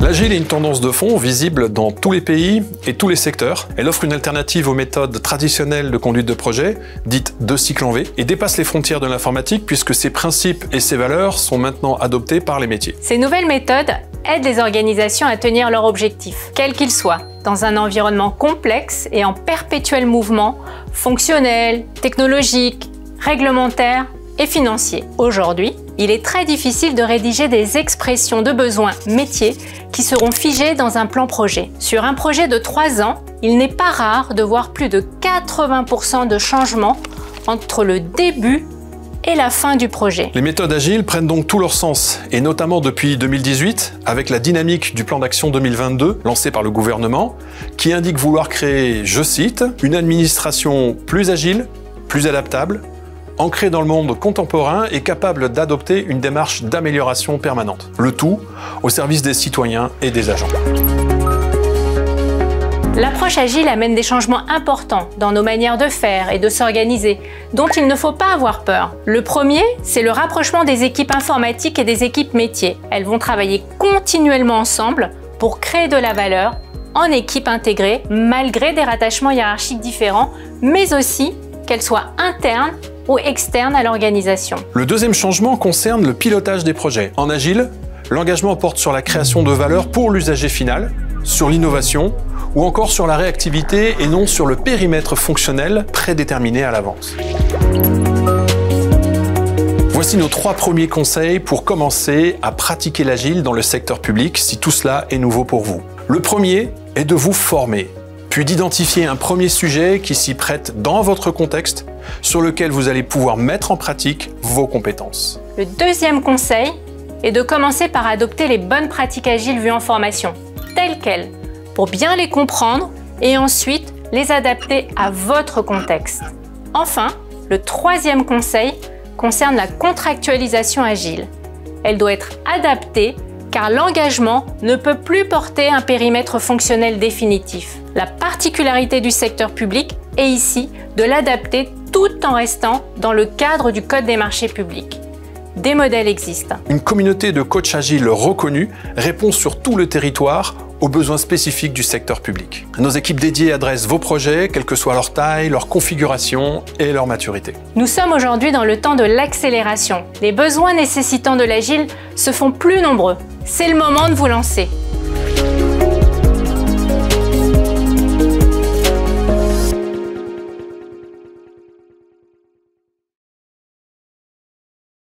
L'agile est une tendance de fond visible dans tous les pays et tous les secteurs. Elle offre une alternative aux méthodes traditionnelles de conduite de projet, dites de cycle en V, et dépasse les frontières de l'informatique puisque ses principes et ses valeurs sont maintenant adoptés par les métiers. Ces nouvelles méthodes aident les organisations à tenir leurs objectifs, quels qu'ils soient, dans un environnement complexe et en perpétuel mouvement, fonctionnel, technologique, réglementaire et financier. Aujourd'hui, il est très difficile de rédiger des expressions de besoins métiers qui seront figées dans un plan projet. Sur un projet de 3 ans, il n'est pas rare de voir plus de 80% de changements entre le début et la fin du projet. Les méthodes agiles prennent donc tout leur sens, et notamment depuis 2018, avec la dynamique du plan d'action 2022 lancé par le gouvernement, qui indique vouloir créer, je cite, une administration plus agile, plus adaptable, ancrée dans le monde contemporain et capable d'adopter une démarche d'amélioration permanente. Le tout au service des citoyens et des agents. L'approche agile amène des changements importants dans nos manières de faire et de s'organiser, dont il ne faut pas avoir peur. Le premier, c'est le rapprochement des équipes informatiques et des équipes métiers. Elles vont travailler continuellement ensemble pour créer de la valeur en équipe intégrée, malgré des rattachements hiérarchiques différents, mais aussi qu'elles soient internes ou externes à l'organisation. Le deuxième changement concerne le pilotage des projets. En agile, l'engagement porte sur la création de valeur pour l'usager final, sur l'innovation ou encore sur la réactivité et non sur le périmètre fonctionnel prédéterminé à l'avance. Voici nos 3 premiers conseils pour commencer à pratiquer l'agile dans le secteur public si tout cela est nouveau pour vous. Le premier est de vous former, puis d'identifier un premier sujet qui s'y prête dans votre contexte, sur lequel vous allez pouvoir mettre en pratique vos compétences. Le deuxième conseil est de commencer par adopter les bonnes pratiques agiles vues en formation, telles quelles, pour bien les comprendre et ensuite les adapter à votre contexte. Enfin, le troisième conseil concerne la contractualisation agile. Elle doit être adaptée car l'engagement ne peut plus porter un périmètre fonctionnel définitif. La particularité du secteur public est ici de l'adapter tout en restant dans le cadre du Code des marchés publics. Des modèles existent. Une communauté de coachs agiles reconnus répond sur tout le territoire aux besoins spécifiques du secteur public. Nos équipes dédiées adressent vos projets, quelle que soit leur taille, leur configuration et leur maturité. Nous sommes aujourd'hui dans le temps de l'accélération. Les besoins nécessitant de l'agile se font plus nombreux. C'est le moment de vous lancer.